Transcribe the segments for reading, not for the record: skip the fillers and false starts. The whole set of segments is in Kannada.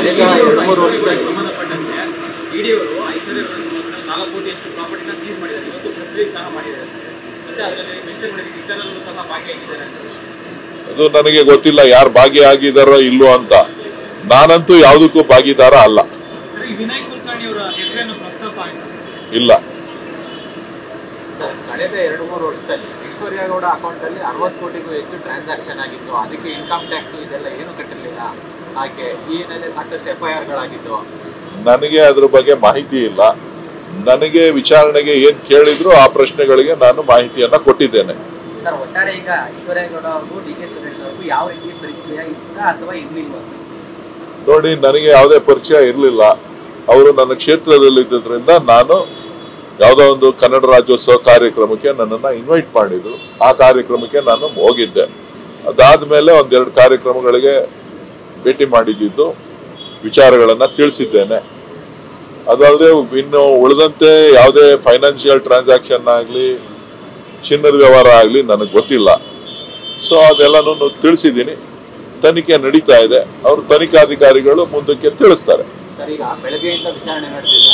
ಕಳೆದ 2-3 ವರ್ಷದಲ್ಲಿ ಸಂಬಂಧಪಟ್ಟಂತೆ ಇಡಿಯವರು ಐಶ್ವರ್ಯ 4 ಕೋಟಿಯಷ್ಟು ಪ್ರಾಪರ್ಟಿನ ಸೀಸ್ ಮಾಡಿದ್ದಾರೆ. ಇವತ್ತು ಪ್ರೆಸ್ ರಿಲೀಸ್ ಸಹ ಮಾಡಿದ್ದಾರೆ. ಮತ್ತೆ ಅದರಲ್ಲಿ ಮೆನ್ಷನ್ ಮಾಡಿದ್ದಾರೆ ಇತರರು ಸಹ ಭಾಗಿಯಾಗಿದ್ದಾರೆ ಅಂತ. ಅದು ನನಗೆ ಗೊತ್ತಿಲ್ಲ ಯಾರು ಭಾಗಿಯಾಗಿದ್ದಾರೋ ಇಲ್ಲೋ ಅಂತ. ನಾನಂತೂ ಯಾವುದಕ್ಕೂ ಭಾಗಿದಾರ ಅಲ್ಲ. ವಿನಾಯಕ್ ಕುಲಕರ್ಣಿ ಅವರ ಹೆಸರನ್ನು ಪ್ರಸ್ತಾಪ ಆಯಿತು ಇಲ್ಲ. ಸರ್, ಕಳೆದ 2-3 ವರ್ಷದಲ್ಲಿ ಐಶ್ವರ್ಯ ಗೌಡ ಅಕೌಂಟ್ ಅಲ್ಲಿ 60 ಕೋಟಿಗೂ ಹೆಚ್ಚು ಟ್ರಾನ್ಸಾಕ್ಷನ್ ಆಗಿತ್ತು. ಅದಕ್ಕೆ ಇನ್ಕಮ್ ಟ್ಯಾಕ್ಸ್ ಇದೆಲ್ಲ ಏನು ಕಟ್ಟಿರಲಿಲ್ಲ. ಹಾಗೆ ಈ ಹಿನ್ನೆಲೆ ಸಾಕಷ್ಟು FIR ಗಳಾಗಿತ್ತು. ನನಗೆ ಅದ್ರ ಬಗ್ಗೆ ಮಾಹಿತಿ ಇಲ್ಲ. ನನಗೆ ವಿಚಾರಣೆಗೆ ಏನ್ ಕೇಳಿದ್ರು ಆ ಪ್ರಶ್ನೆಗಳಿಗೆ ನಾನು ಮಾಹಿತಿಯನ್ನ ಕೊಟ್ಟಿದ್ದೇನೆ. ಸರ್, ಒಟ್ಟಾರೆ ಈಗ ಐಶ್ವರ್ಯ ಗೌಡ ಅವ್ರಿಗೂ DK ಸುರೇಶ್ ಅವ್ರಿಗೂ ಯಾವ ರೀತಿ ಪರಿಚಯ ಇತ್ತ ಅಥವಾ ಇರ್ಲಿಲ್ವಾ ಸರ್? ನೋಡಿ, ನನಗೆ ಯಾವುದೇ ಪರಿಚಯ ಇರಲಿಲ್ಲ. ಅವರು ನನ್ನ ಕ್ಷೇತ್ರದಲ್ಲಿದ್ದರಿಂದ ನಾನು ಯಾವುದೋ ಒಂದು ಕನ್ನಡ ರಾಜ್ಯೋತ್ಸವ ಕಾರ್ಯಕ್ರಮಕ್ಕೆ ನನ್ನನ್ನು ಇನ್ವೈಟ್ ಮಾಡಿದ್ರು. ಆ ಕಾರ್ಯಕ್ರಮಕ್ಕೆ ನಾನು ಹೋಗಿದ್ದೆ. ಅದಾದ್ಮೇಲೆ 1-2 ಕಾರ್ಯಕ್ರಮಗಳಿಗೆ ಭೇಟಿ ಮಾಡಿದ್ದು ವಿಚಾರಗಳನ್ನ ತಿಳಿಸಿದ್ದೇನೆ. ಅದಲ್ಲದೆ ಇನ್ನು ಉಳಿದಂತೆ ಯಾವುದೇ ಫೈನಾನ್ಷಿಯಲ್ ಟ್ರಾನ್ಸಾಕ್ಷನ್ ಆಗಲಿ ಚಿನ್ನದ ವ್ಯವಹಾರ ಆಗಲಿ ನನಗೆ ಗೊತ್ತಿಲ್ಲ. ಸೊ ಅದೆಲ್ಲನೂ ತಿಳಿಸಿದ್ದೀನಿ. ತನಿಖೆ ನಡೀತಾ ಇದೆ. ಅವರು ತನಿಖಾಧಿಕಾರಿಗಳು ಮುಂದಕ್ಕೆ ತಿಳಿಸ್ತಾರೆ. ಸರ್, ಈಗ ಬೆಳಗ್ಗೆಯಿಂದ ವಿಚಾರಣೆ ನಡೆದಿದೆ.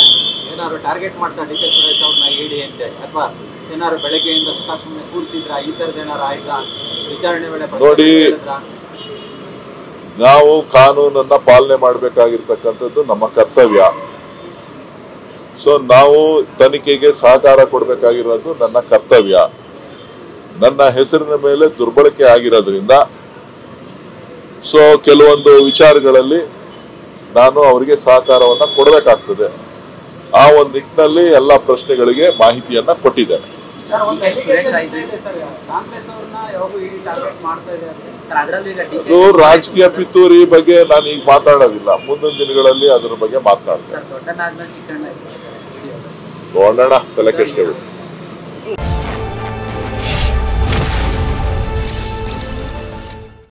ಏನಾದ್ರು ಟಾರ್ಗೆಟ್ ಮಾಡ್ತಾ DK ಸುರೇಶ್ ಅವ್ರನ್ನ ED ಅಂತೆ ಅಥವಾ ಏನಾದ್ರು ಬೆಳಗ್ಗೆಯಿಂದ ಸುಮ್ಮನೆ ಕೂರಿಸಿದ್ರ ಈ ತರದ್ ಏನಾರು ಆಯ್ತಾ ವಿಚಾರಣೆ ವೇಳೆ? ನೋಡಿ, ನಾವು ಕಾನೂನನ್ನ ಪಾಲನೆ ಮಾಡಬೇಕಾಗಿರ್ತಕ್ಕಂಥದ್ದು ನಮ್ಮ ಕರ್ತವ್ಯ. ಸೊ ನಾವು ತನಿಖೆಗೆ ಸಹಕಾರ ಕೊಡಬೇಕಾಗಿರೋದು ನನ್ನ ಕರ್ತವ್ಯ. ನನ್ನ ಹೆಸರಿನ ಮೇಲೆ ದುರ್ಬಳಕೆ ಆಗಿರೋದ್ರಿಂದ ಸೊ ಕೆಲವೊಂದು ವಿಚಾರಗಳಲ್ಲಿ ನಾನು ಅವರಿಗೆ ಸಹಕಾರವನ್ನ ಕೊಡಬೇಕಾಗ್ತದೆ. ಆ ಒಂದು ನಿಟ್ಟಿನಲ್ಲಿ ಎಲ್ಲ ಪ್ರಶ್ನೆಗಳಿಗೆ ಮಾಹಿತಿಯನ್ನ ಕೊಟ್ಟಿದ್ದೇನೆ. ಅದು ರಾಜಕೀಯ ಪಿತೂರಿ ಬಗ್ಗೆ ನಾನು ಈಗ ಮಾತಾಡೋದಿಲ್ಲ. ಮುಂದಿನ ದಿನಗಳಲ್ಲಿ ಅದರ ಬಗ್ಗೆ ಮಾತನಾಡ್ತೇನೆ. ನೋಡೋಣ, ತಲೆ ಕೆಡಿಸ್ಕೊಬೇಡಿ.